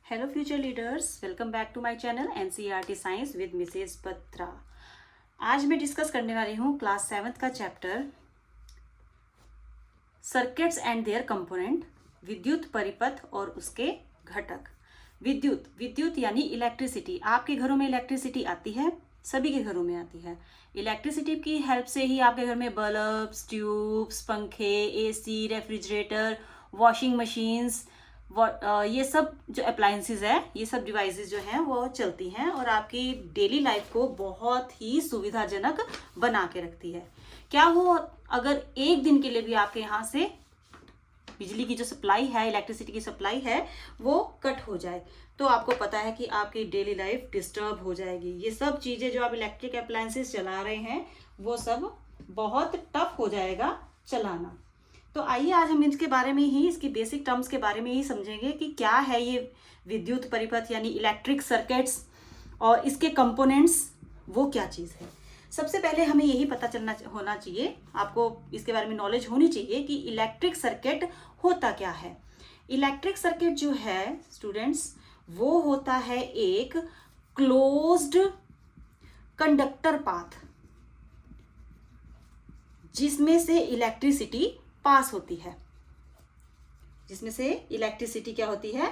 Hello future leaders, welcome back to my channel NCERT science with Mrs Batra. आज मैं discuss करने वाली हूँ क्लास 7th का chapter circuits and their component, विद्युत परिपथ और उसके घटक। विद्युत यानी इलेक्ट्रिसिटी। आपके घरों में इलेक्ट्रिसिटी आती है, सभी के घरों में आती है। इलेक्ट्रिसिटी की हेल्प से ही आपके घर में बल्ब्स, ट्यूब्स, पंखे, एसी, रेफ्रिजरेटर, वॉशिंग मशीन्स, ये सब जो अप्लायंसेस है, ये सब डिवाइसेस जो हैं वो चलती हैं और आपकी डेली लाइफ को बहुत ही सुविधाजनक बना के रखती है। क्या हो अगर एक दिन के लिए भी आपके यहाँ से बिजली की जो सप्लाई है, इलेक्ट्रिसिटी की सप्लाई है, वो कट हो जाए, तो आपको पता है कि आपकी डेली लाइफ डिस्टर्ब हो जाएगी। ये सब चीज़ें जो आप इलेक्ट्रिक अप्लायंसेस चला रहे हैं वो सब बहुत टफ हो जाएगा चलाना। तो आइए आज हम इसके बारे में ही, इसकी बेसिक टर्म्स के बारे में ही समझेंगे कि क्या है ये विद्युत परिपथ यानी इलेक्ट्रिक सर्किट्स और इसके कंपोनेंट्स, वो क्या चीज़ है। सबसे पहले हमें यही पता चलना होना चाहिए, आपको इसके बारे में नॉलेज होनी चाहिए कि इलेक्ट्रिक सर्किट होता क्या है। इलेक्ट्रिक सर्किट जो है स्टूडेंट्स, वो होता है एक क्लोज्ड कंडक्टर पाथ जिसमें से इलेक्ट्रिसिटी पास होती है, जिसमें से इलेक्ट्रिसिटी क्या होती है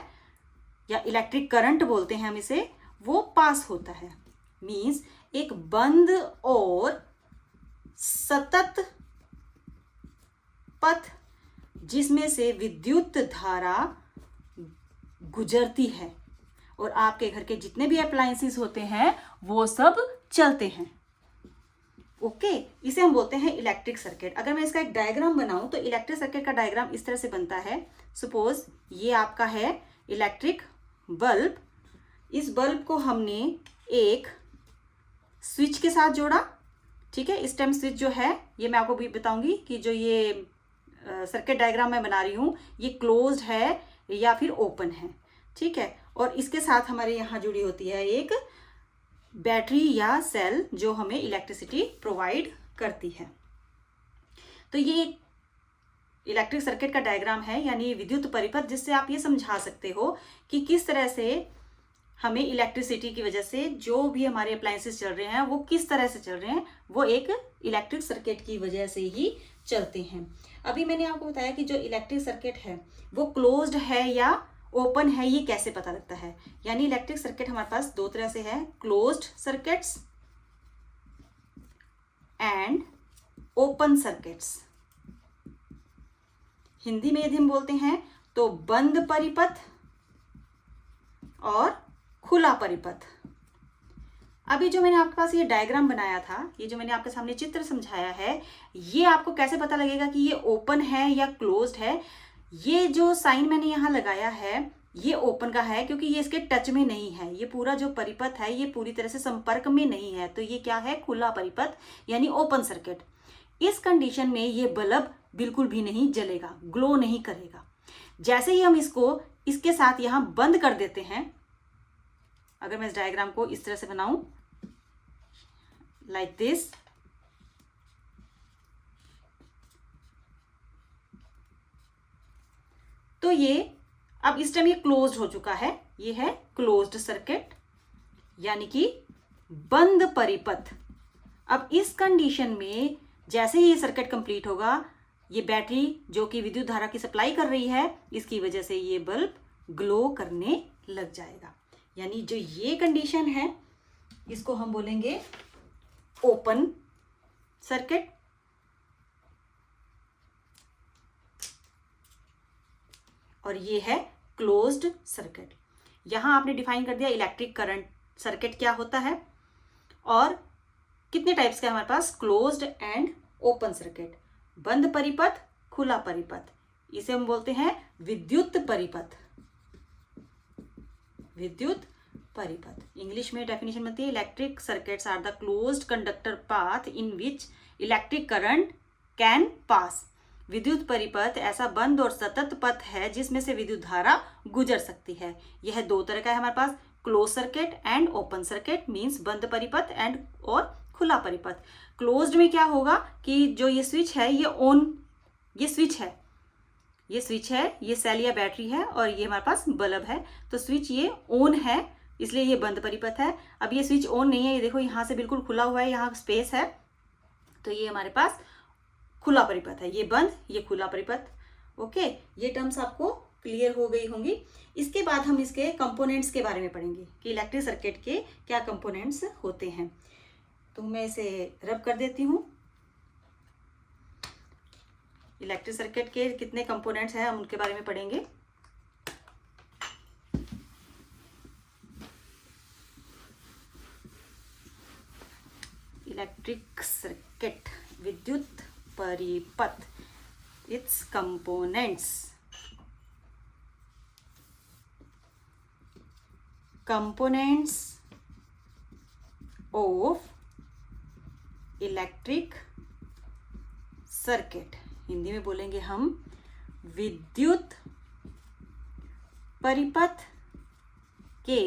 या इलेक्ट्रिक करंट बोलते हैं हम इसे, वो पास होता है। मींस एक बंद और सतत पथ जिसमें से विद्युत धारा गुजरती है और आपके घर के जितने भी अप्लायंसेस होते हैं वो सब चलते हैं। ओके, इसे हम बोलते हैं इलेक्ट्रिक सर्किट। अगर मैं इसका एक डायग्राम बनाऊं तो इलेक्ट्रिक सर्किट का डायग्राम इस तरह से बनता है। सपोज ये आपका है इलेक्ट्रिक बल्ब। इस बल्ब को हमने एक स्विच के साथ जोड़ा, ठीक है। इस टाइम स्विच जो है, ये मैं आपको भी बताऊंगी कि जो ये सर्किट डायग्राम मैं बना रही हूँ ये क्लोज्ड है या फिर ओपन है, ठीक है। और इसके साथ हमारे यहाँ जुड़ी होती है एक बैटरी या सेल जो हमें इलेक्ट्रिसिटी प्रोवाइड करती है। तो ये इलेक्ट्रिक सर्किट का डायग्राम है, यानी विद्युत परिपथ, जिससे आप ये समझा सकते हो कि किस तरह से हमें इलेक्ट्रिसिटी की वजह से जो भी हमारे अप्लायंसेस चल रहे हैं वो किस तरह से चल रहे हैं, वो एक इलेक्ट्रिक सर्किट की वजह से ही चलते हैं। अभी मैंने आपको बताया कि जो इलेक्ट्रिक सर्किट है वो क्लोज्ड है या ओपन है, ये कैसे पता लगता है। यानी इलेक्ट्रिक सर्किट हमारे पास दो तरह से है, closed circuits and open circuits. Hindi में यदि हम बोलते हैं तो बंद परिपथ और खुला परिपथ। अभी जो मैंने आपके पास ये डायग्राम बनाया था, ये जो मैंने आपके सामने चित्र समझाया है, ये आपको कैसे पता लगेगा कि ये ओपन है या क्लोज्ड है। ये जो साइन मैंने यहाँ लगाया है ये ओपन का है क्योंकि ये इसके टच में नहीं है, ये पूरा जो परिपथ है ये पूरी तरह से संपर्क में नहीं है, तो ये क्या है, खुला परिपथ यानी ओपन सर्किट। इस कंडीशन में ये बल्ब बिल्कुल भी नहीं जलेगा, ग्लो नहीं करेगा। जैसे ही हम इसको इसके साथ यहाँ बंद कर देते हैं, अगर मैं इस डायग्राम को इस तरह से बनाऊं लाइक दिस, तो ये अब इस टाइम ये क्लोज्ड हो चुका है, ये है क्लोज्ड सर्किट यानी कि बंद परिपथ। अब इस कंडीशन में जैसे ही ये सर्किट कंप्लीट होगा, ये बैटरी जो कि विद्युत धारा की सप्लाई कर रही है, इसकी वजह से ये बल्ब ग्लो करने लग जाएगा। यानी जो ये कंडीशन है इसको हम बोलेंगे ओपन सर्किट, और ये है क्लोज्ड सर्किट। यहां आपने डिफाइन कर दिया इलेक्ट्रिक करंट सर्किट क्या होता है और कितने टाइप्स का हमारे पास, क्लोज्ड एंड ओपन सर्किट, बंद परिपथ, खुला परिपथ। इसे हम बोलते हैं विद्युत परिपथ। विद्युत परिपथ इंग्लिश में डेफिनेशन बनती है, electric circuits are the closed conductor path in which electric current can pass. विद्युत परिपथ ऐसा बंद और सतत पथ है जिसमें से विद्युत धारा गुजर सकती है। यह दो तरह का है हमारे पास, close circuit and open circuit, means बंद परिपथ एंड और खुला परिपथ। क्लोज्ड में क्या होगा कि जो ये स्विच है ये ऑन, ये स्विच है, ये स्विच है, ये सेल या बैटरी है, और ये हमारे पास बल्ब है। तो स्विच ये ऑन है, इसलिए ये बंद परिपथ है। अब ये स्विच ऑन नहीं है, ये देखो यहाँ से बिल्कुल खुला हुआ है, यहाँ स्पेस है, तो ये हमारे पास खुला परिपथ है। ये बंद, ये खुला परिपथ। ओके, ये टर्म्स आपको क्लियर हो गई होंगी। इसके बाद हम इसके कंपोनेंट्स के बारे में पढ़ेंगे कि इलेक्ट्रिक सर्किट के क्या कंपोनेंट्स होते हैं। तो मैं इसे रब कर देती हूँ। इलेक्ट्रिक सर्किट के कितने कंपोनेंट्स हैं हम उनके बारे में पढ़ेंगे। इलेक्ट्रिक सर्किट, विद्युत परिपथ, it's components. Components of electric circuit, Hindi में बोलेंगे हम विद्युत परिपथ के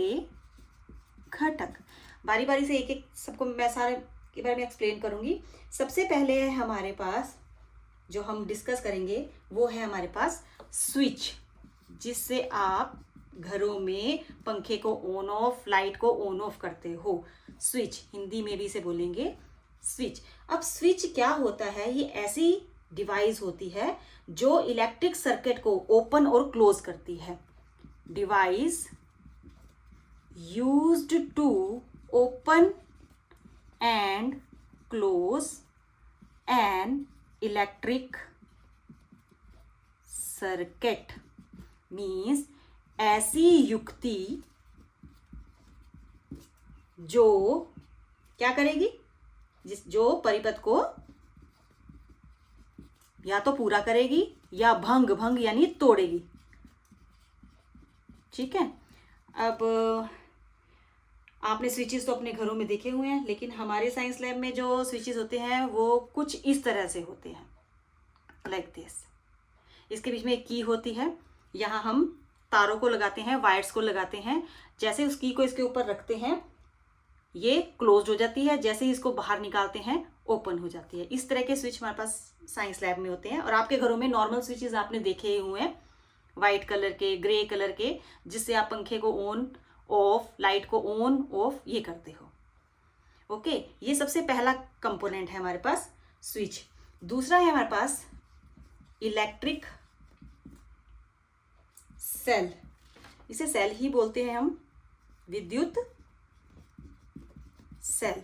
घटक। बारी बारी से एक एक सबको मैं सारे के बारे में एक्सप्लेन करूंगी। सबसे पहले है हमारे पास जो हम डिस्कस करेंगे वो है हमारे पास स्विच, जिससे आप घरों में पंखे को ऑन ऑफ, लाइट को ऑन ऑफ करते हो। स्विच, हिंदी में भी इसे बोलेंगे स्विच। अब स्विच क्या होता है? ये ऐसी डिवाइस होती है जो इलेक्ट्रिक सर्किट को ओपन और क्लोज करती है। Device used to open and close an electric circuit means ऐसी युक्ति जो क्या करेगी, जो परिपथ को या तो पूरा करेगी या भंग यानी तोड़ेगी। ठीक है। अब आपने स्विचेस तो अपने घरों में देखे हुए हैं, लेकिन हमारे साइंस लैब में जो स्विचेस होते हैं वो कुछ इस तरह से होते हैं, लाइक दिस। इसके बीच में एक की होती है, यहाँ हम तारों को लगाते हैं, वायर्स को लगाते हैं। जैसे उस की को इसके ऊपर रखते हैं ये क्लोज हो जाती है, जैसे ही इसको बाहर निकालते हैं ओपन हो जाती है। इस तरह के स्विच हमारे पास साइंस लैब में होते हैं। और आपके घरों में नॉर्मल स्विचेस आपने देखे हुए हैं, वाइट कलर के, ग्रे कलर के, जिससे आप पंखे को ऑन ऑफ, लाइट को ऑन ऑफ ये करते हो। ओके, ये सबसे पहला कंपोनेंट है हमारे पास स्विच। दूसरा है हमारे पास इलेक्ट्रिक सेल, इसे सेल ही बोलते हैं हम, विद्युत सेल।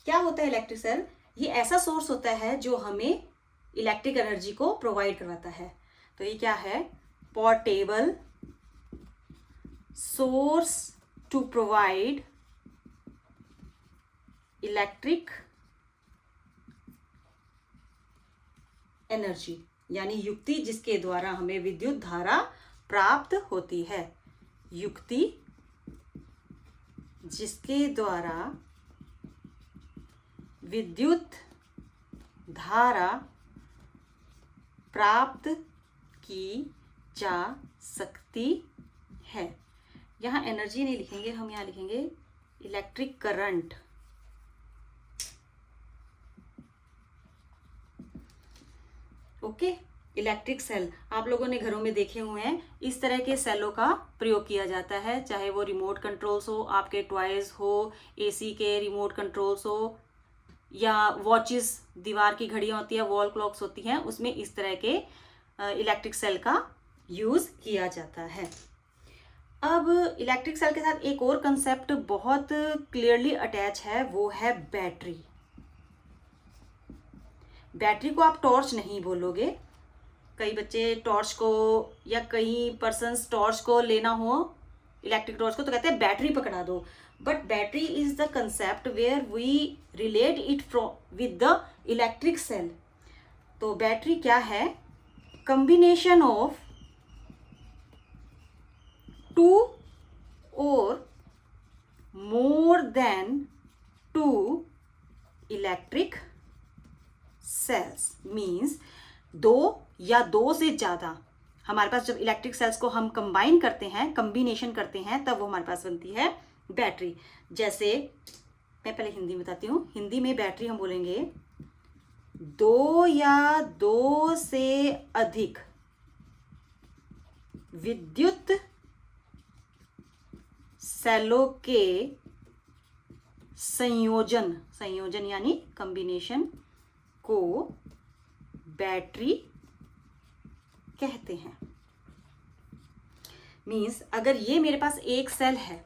क्या होता है इलेक्ट्रिक सेल? ये ऐसा सोर्स होता है जो हमें इलेक्ट्रिक एनर्जी को प्रोवाइड करवाता है। तो ये क्या है? Portable source to provide electric energy, यानी युक्ति जिसके द्वारा हमें विद्युत धारा प्राप्त होती है। युक्ति जिसके द्वारा विद्युत धारा प्राप्त की जा सकती है। यहाँ एनर्जी नहीं लिखेंगे हम, यहाँ लिखेंगे electric current. Okay, electric cell आप लोगों ने घरों में देखे हुए हैं। इस तरह के सेलों का प्रयोग किया जाता है, चाहे वो रिमोट कंट्रोल्स हो, आपके टॉयज हो, एसी के रिमोट कंट्रोल्स हो, या वॉचेस, दीवार की घड़ियाँ होती है, वॉल क्लॉक्स होती हैं, उसमें इस तरह के इलेक्ट्रिक सेल का यूज़ किया जाता है। अब इलेक्ट्रिक सेल के साथ एक और कंसेप्ट बहुत क्लियरली अटैच है, वो है बैटरी। बैटरी को आप टॉर्च नहीं बोलोगे। कई बच्चे टॉर्च को, या कई पर्सन्स टॉर्च को लेना हो, इलेक्ट्रिक टॉर्च को, तो कहते हैं बैटरी पकड़ा दो। But battery is the concept where we relate it from with the electric cell. तो बैटरी क्या है? कॉम्बिनेशन ऑफ टू और more than two electric cells, means दो या दो से ज़्यादा। हमारे पास जब इलेक्ट्रिक सेल्स को हम कंबाइन करते हैं, कम्बिनेशन करते हैं, तब वो हमारे पास बनती है बैटरी। जैसे मैं पहले हिंदी में बताती हूँ। हिंदी में बैटरी हम बोलेंगे दो या दो से अधिक विद्युत सेलों के संयोजन यानी कॉम्बिनेशन को बैटरी कहते हैं। मीन्स अगर ये मेरे पास एक सेल है,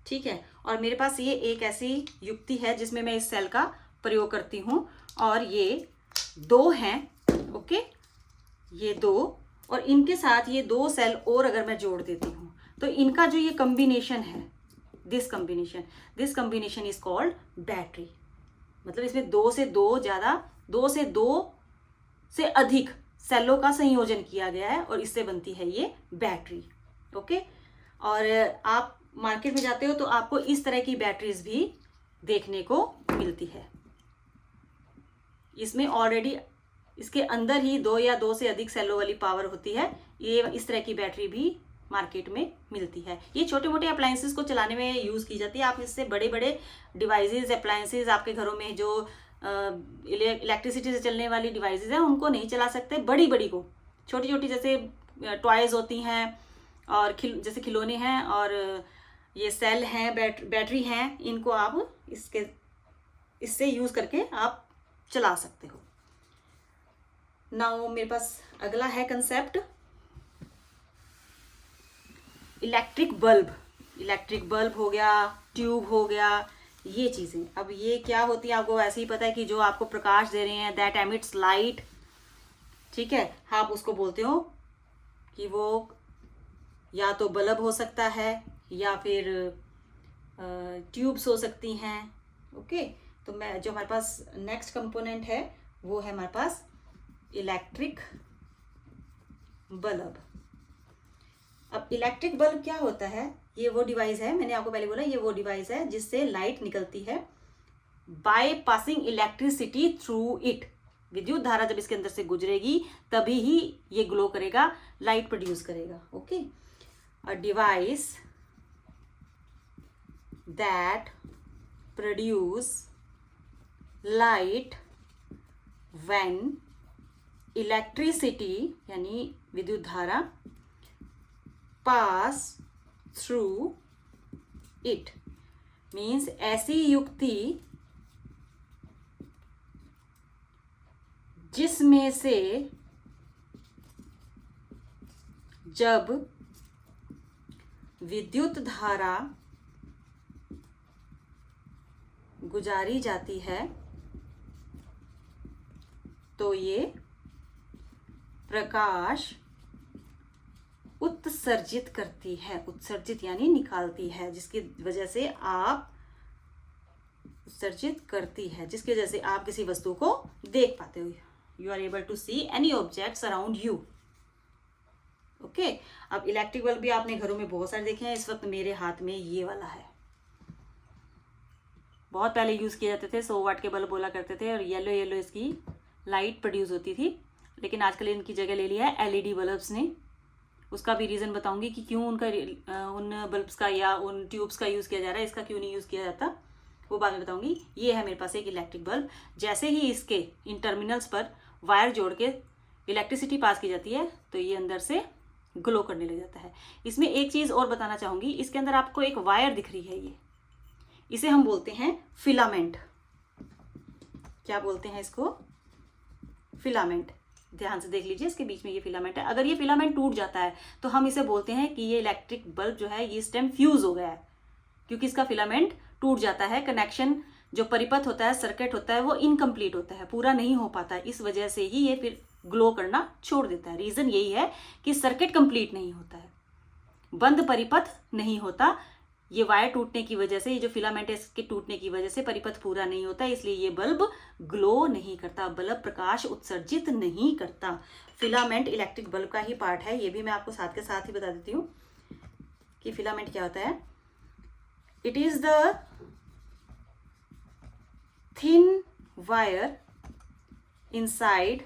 ठीक है, और मेरे पास ये एक ऐसी युक्ति है जिसमें मैं इस सेल का प्रयोग करती हूँ और ये दो हैं, ओके, ये दो, और इनके साथ ये दो सेल और अगर मैं जोड़ देती हूँ तो इनका जो ये कॉम्बिनेशन है, this combination is called battery. मतलब इसमें दो से दो से अधिक सेलों का संयोजन किया गया है और इससे बनती है ये बैटरी, ओके। और आप मार्केट में जाते हो तो आपको इस तरह की बैटरीज भी देखने को मिलती है। इसमें ऑलरेडी इसके अंदर ही दो या दो से अधिक सेलों वाली पावर होती है। ये इस तरह की बैटरी भी मार्केट में मिलती है। ये छोटे मोटे अप्लायंसेस को चलाने में यूज़ की जाती है। आप इससे बड़े बड़े डिवाइसेस, अप्लायंसेस आपके घरों में जो इलेक्ट्रिसिटी से चलने वाली डिवाइसेस हैं उनको नहीं चला सकते। बड़ी बड़ी को, छोटी छोटी जैसे टॉयज़ होती हैं और जैसे खिलौने हैं और ये सेल हैं, बैटरी हैं, इनको आप इससे यूज़ करके आप चला सकते हो। नाउ मेरे पास अगला है कंसेप्ट इलेक्ट्रिक बल्ब हो गया, ट्यूब हो गया, ये चीज़ें। अब ये क्या होती है आपको वैसे ही पता है कि जो आपको प्रकाश दे रहे हैं, दैट एमिट्स लाइट, ठीक है। आप उसको बोलते हो कि वो या तो बल्ब हो सकता है या फिर ट्यूब्स हो सकती हैं, ओके। तो मैं जो हमारे पास नेक्स्ट कंपोनेंट है वो है हमारे पास इलेक्ट्रिक बल्ब। अब इलेक्ट्रिक बल्ब क्या होता है? ये वो डिवाइस है, मैंने आपको पहले बोला, ये वो डिवाइस है जिससे लाइट निकलती है by passing electricity through it. विद्युत धारा जब इसके अंदर से गुजरेगी तभी ही ये ग्लो करेगा, लाइट प्रोड्यूस करेगा, okay. A device that produce light when electricity यानी विद्युत धारा पास थ्रू इट। मीन्स ऐसी युक्ति जिसमें से जब विद्युत धारा गुजारी जाती है तो ये प्रकाश उत्सर्जित करती है। उत्सर्जित यानी निकालती है, जिसकी वजह से आप उत्सर्जित करती है, जिसकी वजह से आप किसी वस्तु को देख पाते हो। You are able to see any objects around you, okay. अब इलेक्ट्रिक बल्ब भी आपने घरों में बहुत सारे देखे हैं। इस वक्त मेरे हाथ में ये वाला है। बहुत पहले यूज किए जाते थे, 100 वाट के बल्ब बोला करते थे और येलो येलो इसकी लाइट प्रोड्यूस होती थी। लेकिन आजकल इनकी जगह ले लिया है एलईडी बल्ब्स ने। उसका भी रीज़न बताऊंगी कि क्यों उन बल्ब्स का या उन ट्यूब्स का यूज़ किया जा रहा है, इसका क्यों नहीं यूज़ किया जाता, वो बाद में बताऊंगी। ये है मेरे पास एक इलेक्ट्रिक बल्ब। जैसे ही इसके इन टर्मिनल्स पर वायर जोड़ के इलेक्ट्रिसिटी पास की जाती है तो ये अंदर से ग्लो करने लग जाता है। इसमें एक चीज़ और बताना चाहूँगी, इसके अंदर आपको एक वायर दिख रही है, इसे हम बोलते हैं फिलामेंट। क्या बोलते हैं इसको? फिलामेंट। ध्यान से देख लीजिए, इसके बीच में ये फिलामेंट है। अगर ये फिलामेंट टूट जाता है तो हम इसे बोलते हैं कि ये इलेक्ट्रिक बल्ब जो है ये इस टाइम फ्यूज हो गया है, क्योंकि इसका फिलामेंट टूट जाता है। कनेक्शन जो परिपथ होता है, सर्किट होता है, वो इनकम्प्लीट होता है, पूरा नहीं हो पाता है। इस वजह से ही ये फिर ग्लो करना छोड़ देता है। रीज़न यही है कि सर्किट कंप्लीट नहीं होता है, बंद परिपथ नहीं होता। ये वायर टूटने की वजह से, ये जो फिलामेंट है इसके टूटने की वजह से परिपथ पूरा नहीं होता, इसलिए ये बल्ब ग्लो नहीं करता, बल्ब प्रकाश उत्सर्जित नहीं करता। फिलामेंट इलेक्ट्रिक बल्ब का ही पार्ट है। ये भी मैं आपको साथ के साथ ही बता देती हूँ कि फिलामेंट क्या होता है। It is the thin wire inside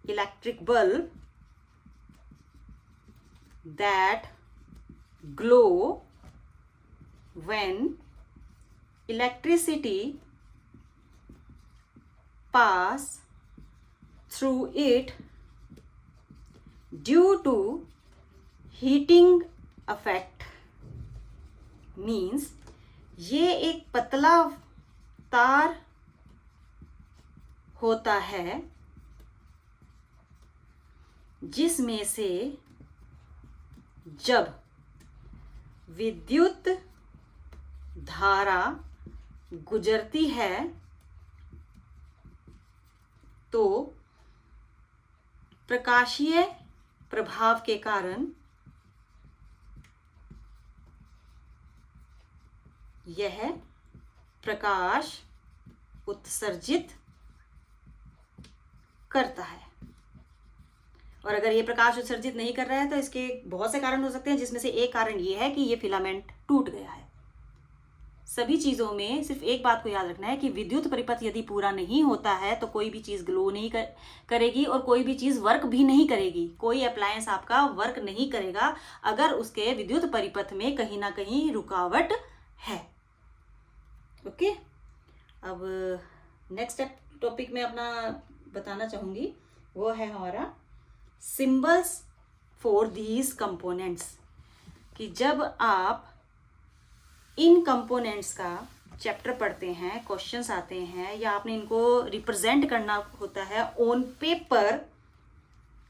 electric bulb that glow when electricity pass through it due to heating effect means ये एक पतला तार होता है जिसमें से जब विद्युत धारा गुजरती है तो प्रकाशीय प्रभाव के कारण यह प्रकाश उत्सर्जित करता है। और अगर ये प्रकाश उत्सर्जित नहीं कर रहा है तो इसके बहुत से कारण हो सकते हैं, जिसमें से एक कारण ये है कि ये फिलामेंट टूट गया है। सभी चीज़ों में सिर्फ एक बात को याद रखना है कि विद्युत परिपथ यदि पूरा नहीं होता है तो कोई भी चीज़ ग्लो नहीं करेगी और कोई भी चीज़ वर्क भी नहीं करेगी। कोई अप्लायंस आपका वर्क नहीं करेगा अगर उसके विद्युत परिपथ में कहीं ना कहीं रुकावट है। ओके, अब नेक्स्ट टॉपिक में अपना बताना चाहूँगी, वो है हमारा सिंबल्स फॉर दीज कंपोनेंट्स। कि जब आप इन कंपोनेंट्स का चैप्टर पढ़ते हैं, क्वेश्चंस आते हैं या आपने इनको रिप्रेजेंट करना होता है ऑन पेपर,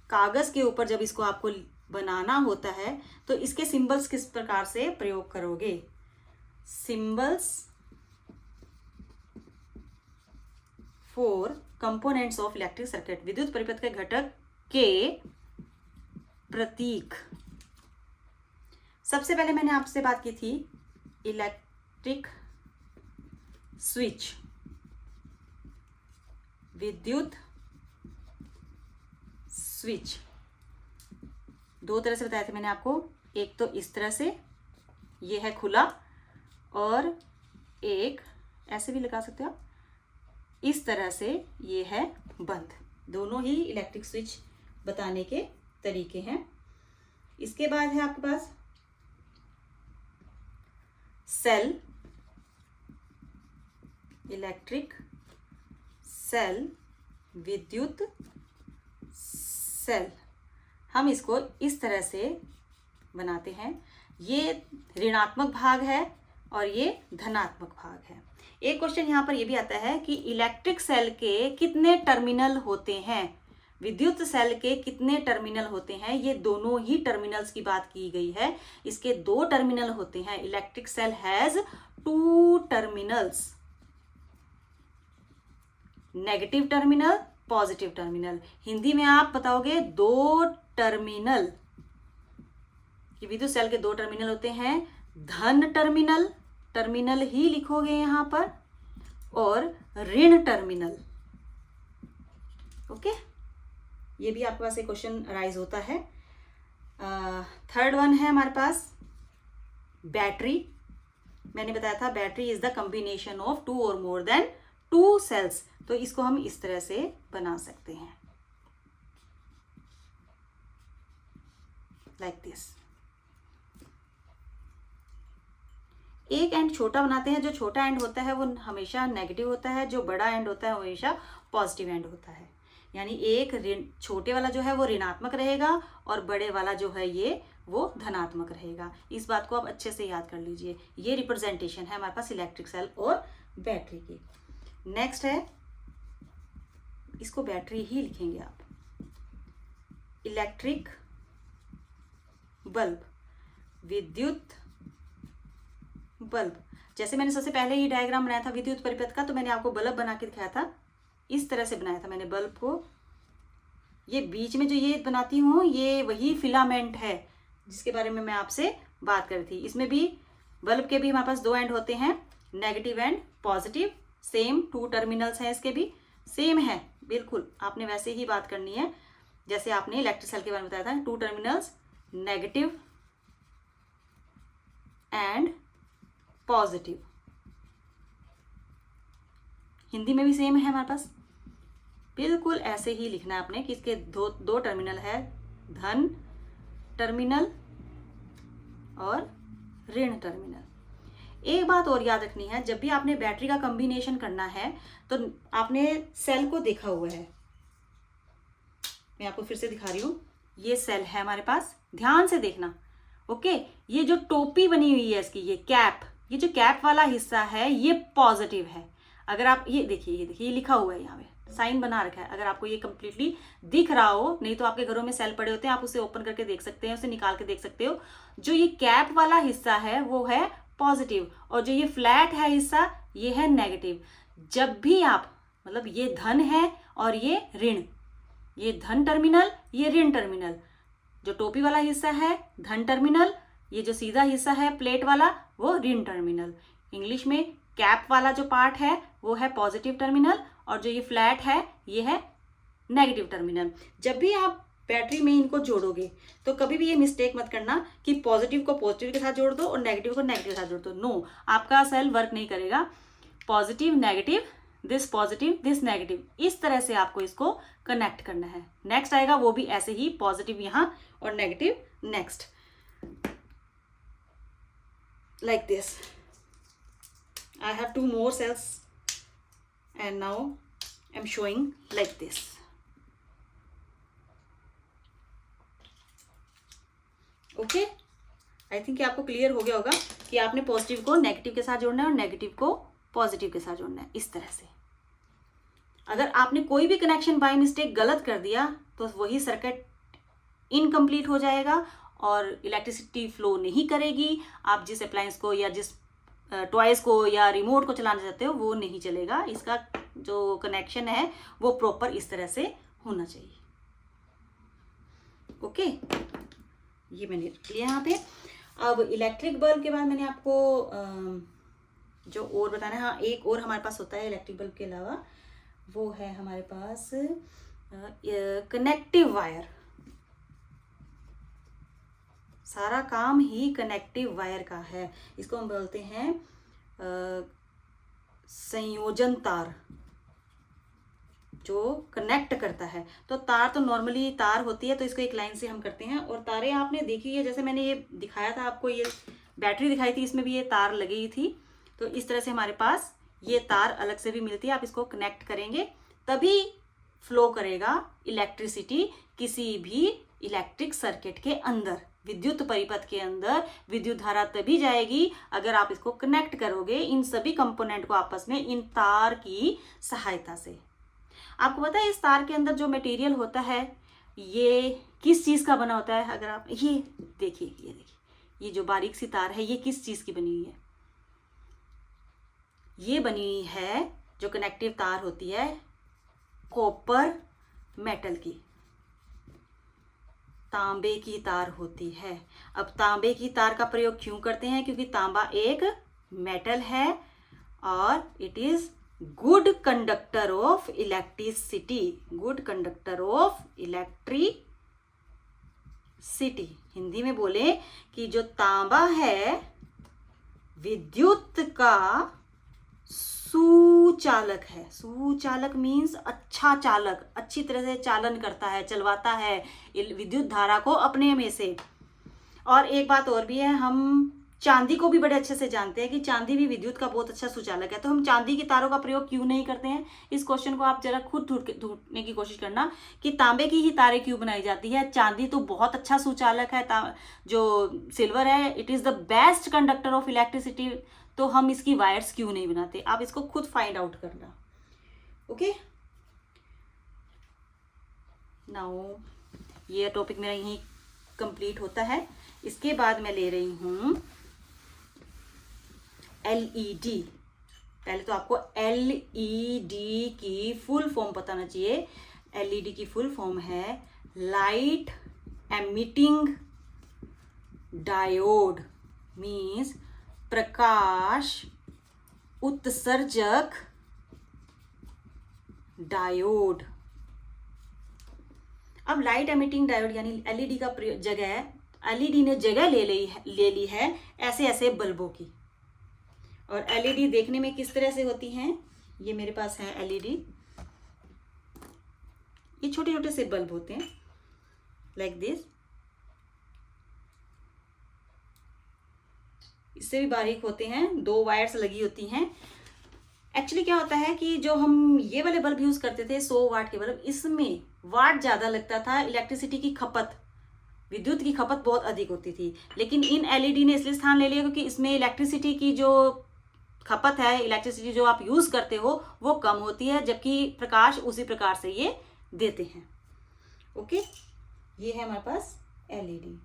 कागज़ के ऊपर जब इसको आपको बनाना होता है तो इसके सिंबल्स किस प्रकार से प्रयोग करोगे। Symbols for components of electric circuit, विद्युत परिपथ के घटक के प्रतीक। सबसे पहले मैंने आपसे बात की थी इलेक्ट्रिक स्विच, विद्युत स्विच। दो तरह से बताया था मैंने आपको, एक तो इस तरह से, ये है खुला, और एक ऐसे भी लगा सकते हो आप, इस तरह से ये है बंद। दोनों ही इलेक्ट्रिक स्विच बताने के तरीके हैं। इसके बाद है आपके पास सेल, इलेक्ट्रिक सेल, विद्युत सेल। हम इसको इस तरह से बनाते हैं, ये ऋणात्मक भाग है और ये धनात्मक भाग है। एक क्वेश्चन यहाँ पर ये भी आता है कि इलेक्ट्रिक सेल के कितने टर्मिनल होते हैं, विद्युत सेल के कितने टर्मिनल होते हैं। ये दोनों ही टर्मिनल्स की बात की गई है। इसके दो टर्मिनल होते हैं। Electric cell has 2 terminals, negative terminal, positive terminal. Hindi में आप बताओगे 2 टर्मिनल। विद्युत सेल के 2 टर्मिनल होते हैं, धन टर्मिनल, टर्मिनल ही लिखोगे यहां पर, और ऋण टर्मिनल। ओके, ये भी आपके पास एक क्वेश्चन राइज होता है। थर्ड वन है हमारे पास बैटरी। मैंने बताया था battery is the combination of 2 और मोर देन 2 सेल्स। तो इसको हम इस तरह से बना सकते हैं, लाइक दिस। एक एंड छोटा बनाते हैं। जो छोटा एंड होता है वो हमेशा नेगेटिव होता है, जो बड़ा एंड होता है वो हमेशा पॉजिटिव एंड होता है। यानी एक छोटे वाला जो है वो ऋणात्मक रहेगा और बड़े वाला जो है ये वो धनात्मक रहेगा। इस बात को आप अच्छे से याद कर लीजिए। ये रिप्रेजेंटेशन है हमारे पास इलेक्ट्रिक सेल और बैटरी की। नेक्स्ट है, इसको बैटरी ही लिखेंगे आप, इलेक्ट्रिक बल्ब, विद्युत बल्ब। जैसे मैंने सबसे पहले ही डायग्राम बनाया था विद्युत परिपथ का, तो मैंने आपको बल्ब बना के दिखाया था। इस तरह से बनाया था मैंने बल्ब को। ये बीच में जो ये बनाती हूँ ये वही फिलामेंट है जिसके बारे में मैं आपसे बात कर रही थी। इसमें भी बल्ब के भी हमारे पास 2 एंड होते हैं, negative and positive. Same 2 terminals हैं, इसके भी सेम है बिल्कुल। आपने वैसे ही बात करनी है जैसे आपने इलेक्ट्रिक सेल के बारे में बताया था, 2 terminals, negative and positive. Hindi में भी सेम है हमारे पास, बिल्कुल ऐसे ही लिखना है आपने कि इसके दो टर्मिनल है, धन टर्मिनल और ऋण टर्मिनल। एक बात और याद रखनी है, जब भी आपने बैटरी का कॉम्बिनेशन करना है तो आपने सेल को देखा हुआ है, मैं आपको फिर से दिखा रही हूँ, ये सेल है हमारे पास, ध्यान से देखना। ओके, ये जो टोपी बनी हुई है इसकी, ये कैप, ये जो कैप वाला हिस्सा है ये पॉजिटिव है। अगर आप ये देखिए, ये लिखा हुआ है, यहाँ पे साइन बना रखा है, अगर आपको ये कंप्लीटली दिख रहा हो, नहीं तो आपके घरों में सेल पड़े होते हैं, आप उसे ओपन करके देख सकते हैं, उसे निकाल के देख सकते हो। जो ये कैप वाला हिस्सा है वो है पॉजिटिव, और जो ये फ्लैट है हिस्सा ये है नेगेटिव। जब भी आप, मतलब ये धन है और ये ऋण, ये धन टर्मिनल, ये ऋण टर्मिनल, जो टोपी वाला हिस्सा है धन टर्मिनल, ये जो सीधा हिस्सा है प्लेट वाला वो ऋण टर्मिनल। इंग्लिश में कैप वाला जो पार्ट है वो है पॉजिटिव टर्मिनल, और जो ये फ्लैट है ये है नेगेटिव टर्मिनल। जब भी आप बैटरी में इनको जोड़ोगे तो कभी भी ये मिस्टेक मत करना कि पॉजिटिव को पॉजिटिव के साथ जोड़ दो और नेगेटिव को नेगेटिव के साथ जोड़ दो। नो, आपका सेल वर्क नहीं करेगा। पॉजिटिव नेगेटिव, दिस नेगेटिव, इस तरह से आपको इसको कनेक्ट करना है। नेक्स्ट आएगा वो भी ऐसे ही, पॉजिटिव यहाँ और negative next, like this. I have 2 more cells and now I'm showing like this. Okay, I think आपको क्लियर हो गया होगा कि आपने पॉजिटिव को नेगेटिव के साथ जोड़ना है और नेगेटिव को पॉजिटिव के साथ जोड़ना है, इस तरह से। अगर आपने कोई भी कनेक्शन बाय मिस्टेक गलत कर दिया तो वही सर्किट इनकम्प्लीट हो जाएगा और इलेक्ट्रिसिटी फ्लो नहीं करेगी। आप जिस अप्लायंस को या जिस टॉयज को या रिमोट को चलाना चाहते हो वो नहीं चलेगा। इसका जो कनेक्शन है वो प्रॉपर इस तरह से होना चाहिए। ओके, ये मैंने रख लिया यहाँ पे। अब इलेक्ट्रिक बल्ब के बाद मैंने आपको जो और बताना है, हाँ एक और हमारे पास होता है इलेक्ट्रिक बल्ब के अलावा, वो है हमारे पास कनेक्टिव वायर। सारा काम ही कनेक्टिव वायर का है। इसको हम बोलते हैं संयोजन तार, जो कनेक्ट करता है। तो तार तो नॉर्मली तार होती है तो इसको एक लाइन से हम करते हैं, और तारें आपने देखी है, जैसे मैंने ये दिखाया था आपको, ये बैटरी दिखाई थी, इसमें भी ये तार लगी थी। तो इस तरह से हमारे पास ये तार अलग से भी मिलती है। आप इसको कनेक्ट करेंगे तभी फ्लो करेगा इलेक्ट्रिसिटी किसी भी इलेक्ट्रिक सर्किट के अंदर, विद्युत परिपथ के अंदर विद्युत धारा तभी जाएगी अगर आप इसको कनेक्ट करोगे इन सभी कंपोनेंट को आपस में इन तार की सहायता से। आपको पता है इस तार के अंदर जो मटेरियल होता है ये किस चीज़ का बना होता है? अगर आप ये देखिए, ये जो बारीक सी तार है ये किस चीज़ की बनी हुई है? ये बनी हुई है, जो कनेक्टिव तार होती है, कॉपर मेटल की, तांबे की तार होती है। अब तांबे की तार का प्रयोग क्यों करते हैं? क्योंकि तांबा एक मेटल है और it is good conductor of electricity, good conductor of electricity. Hindi में बोले कि जो तांबा है विद्युत का सुचालक है। सुचालक मीन्स अच्छा चालक, अच्छी तरह से चालन करता है, चलवाता है विद्युत धारा को अपने में से। और एक बात और भी है, हम चांदी को भी बड़े अच्छे से जानते हैं कि चांदी भी विद्युत का बहुत अच्छा सुचालक है। तो हम चांदी की तारों का प्रयोग क्यों नहीं करते हैं? इस क्वेश्चन को आप जरा खुद ढूंढने की कोशिश करना कि तांबे की ही तारें क्यों बनाई जाती है। चांदी तो बहुत अच्छा सुचालक है, जो सिल्वर है it is the best conductor of electricity, तो हम इसकी वायर्स क्यों नहीं बनाते? आप इसको खुद फाइंड आउट करना। ओके, नाउ ये टॉपिक मेरा यहीं कंप्लीट होता है। इसके बाद मैं ले रही हूं एलईडी। पहले तो आपको एलईडी की फुल फॉर्म पता होना चाहिए। एलईडी की फुल फॉर्म है लाइट एमिटिंग डायोड, मीन्स प्रकाश उत्सर्जक डायोड। अब लाइट एमिटिंग डायोड यानी एलईडी का जगह, एलईडी ने जगह ले ली है ऐसे ऐसे बल्बों की। और एलईडी देखने में किस तरह से होती हैं? ये मेरे पास है एलईडी, ये छोटे छोटे से बल्ब होते हैं लाइक दिस। इससे भी बारीक होते हैं, 2 वायर्स लगी होती हैं। एक्चुअली क्या होता है कि जो हम ये वाले बल्ब यूज करते थे 100 वाट के बल्ब, इसमें वाट ज्यादा लगता था, इलेक्ट्रिसिटी की खपत, विद्युत की खपत बहुत अधिक होती थी। लेकिन इन एलईडी ने इसलिए स्थान ले लिया क्योंकि इसमें इलेक्ट्रिसिटी की जो खपत है, इलेक्ट्रिसिटी जो आप यूज करते हो वो कम होती है, जबकि प्रकाश उसी प्रकार से ये देते हैं। ओके, ये है हमारे पास एलईडी।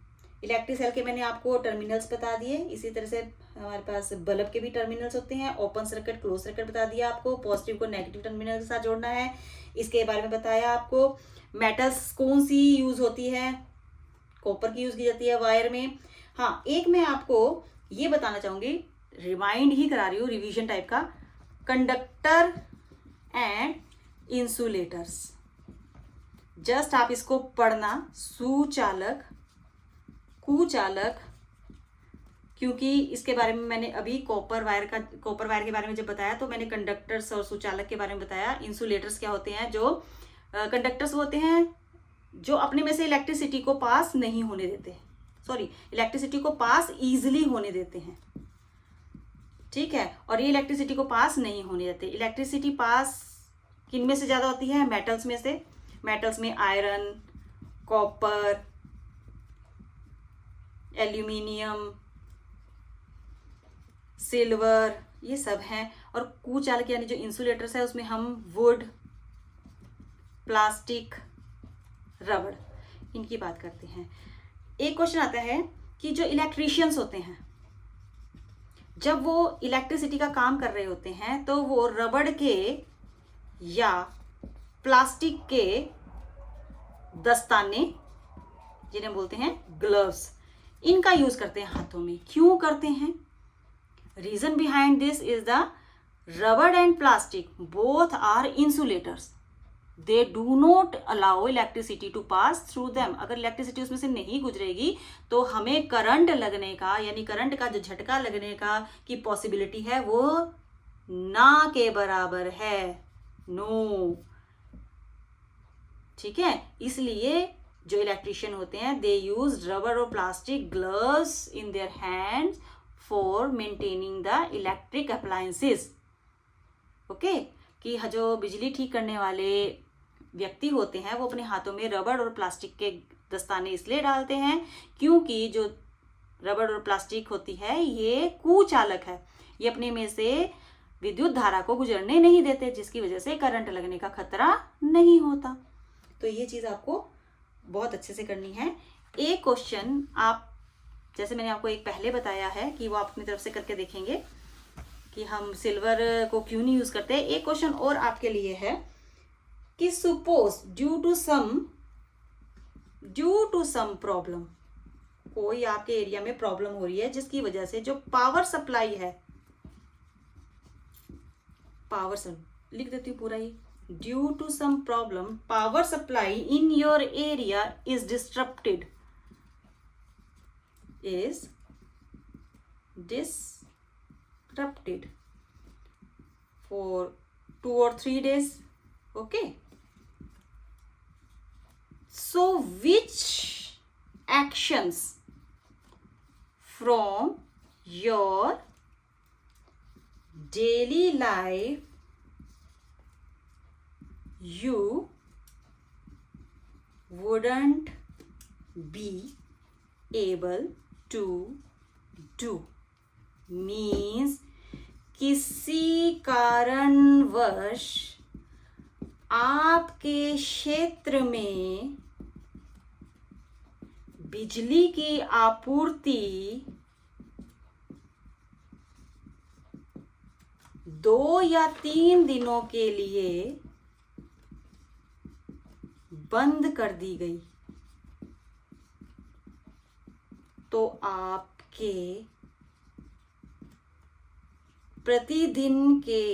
इलेक्ट्रिक सेल के मैंने आपको टर्मिनल्स बता दिए। इसी तरह से हमारे पास बल्ब के भी टर्मिनल्स होते हैं। ओपन सर्किट, क्लोज सर्किट बता दिया आपको। पॉजिटिव को नेगेटिव टर्मिनल के साथ जोड़ना है, इसके बारे में बताया आपको। मेटल्स कौन सी यूज होती है, कॉपर की यूज की जाती है वायर में। हाँ, एक मैं आपको ये बताना चाहूंगी, रिमाइंड ही करा रही हूँ, रिवीजन टाइप का। कंडक्टर एंड इंसुलेटर्स, जस्ट आप इसको पढ़ना। सुचालक, कुचालक, क्योंकि इसके बारे में मैंने अभी कॉपर वायर के बारे में जब बताया तो मैंने कंडक्टर्स और सुचालक के बारे में बताया। इंसुलेटर्स क्या होते हैं, जो कंडक्टर्स होते हैं जो अपने में से इलेक्ट्रिसिटी को पास नहीं होने देते, इलेक्ट्रिसिटी को पास इजिली होने देते हैं, ठीक है। और ये इलेक्ट्रिसिटी को पास नहीं होने देते। इलेक्ट्रिसिटी पास किन में से ज्यादा होती है, मेटल्स में से। मेटल्स में आयरन, कॉपर, एल्यूमिनियम, सिल्वर, ये सब हैं। और कुचालक यानी जो इंसुलेटर्स है उसमें हम वुड, प्लास्टिक, रबड़, इनकी बात करते हैं। एक क्वेश्चन आता है कि जो इलेक्ट्रीशियंस होते हैं जब वो इलेक्ट्रिसिटी का काम कर रहे होते हैं तो वो रबड़ के या प्लास्टिक के दस्ताने, जिन्हें बोलते हैं ग्लव्स, इनका यूज करते हैं हाथों में। क्यों करते हैं? Reason behind this is the rubber and plastic both are insulators, they do not allow electricity to pass through them. अगर इलेक्ट्रिसिटी उसमें से नहीं गुजरेगी तो हमें करंट लगने का, यानी करंट का जो झटका लगने का की पॉसिबिलिटी है वो ना के बराबर है, नो, ठीक है। इसलिए जो इलेक्ट्रिशियन होते हैं दे यूज रबर और plastic gloves in their hands for maintaining the electric appliances. Okay, कि जो बिजली ठीक करने वाले व्यक्ति होते हैं वो अपने हाथों में रबड़ और प्लास्टिक के दस्ताने इसलिए डालते हैं क्योंकि जो रबड़ और प्लास्टिक होती है ये कुचालक है, ये अपने में से विद्युत धारा को गुजरने नहीं देते, जिसकी वजह से करंट लगने का खतरा नहीं होता। तो ये चीज आपको बहुत अच्छे से करनी है। एक क्वेश्चन आप, जैसे मैंने आपको एक पहले बताया है कि वो आप अपनी तरफ से करके देखेंगे कि हम सिल्वर को क्यों नहीं यूज करते। एक क्वेश्चन और आपके लिए है कि suppose due to some problem, कोई आपके एरिया में प्रॉब्लम हो रही है जिसकी वजह से जो पावर सप्लाई है, लिख देती हूँ पूरा ही, due to some problem power supply in your area is disrupted, for 2 or 3 days. Okay, so which actions from your daily life you wouldn't be able to do? Means किसी कारणवश आपके क्षेत्र में बिजली की आपूर्ति 2 या 3 दिनों के लिए बंद कर दी गई, तो आपके प्रतिदिन के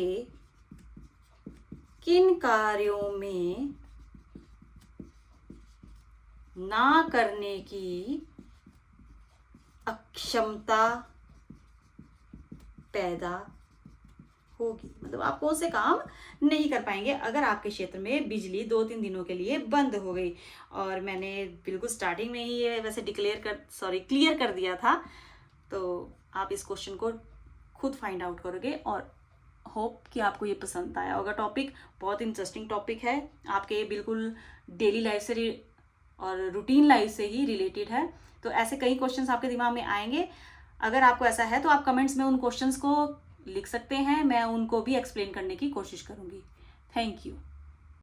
किन कार्यों में ना करने की अक्षमता पैदा होगी? मतलब आप कौन से काम नहीं कर पाएंगे अगर आपके क्षेत्र में बिजली 2-3 दिनों के लिए बंद हो गई। और मैंने बिल्कुल स्टार्टिंग में ही ये वैसे क्लियर कर दिया था, तो आप इस क्वेश्चन को खुद फाइंड आउट करोगे और होप कि आपको ये पसंद आया होगा। टॉपिक बहुत इंटरेस्टिंग टॉपिक है, आपके बिल्कुल डेली लाइफ से और रूटीन लाइफ से ही रिलेटेड है। तो ऐसे कई क्वेश्चंस आपके दिमाग में आएंगे। अगर आपको ऐसा है तो आप कमेंट्स में उन क्वेश्चंस को लिख सकते हैं, मैं उनको भी एक्सप्लेन करने की कोशिश करूँगी। Thank you.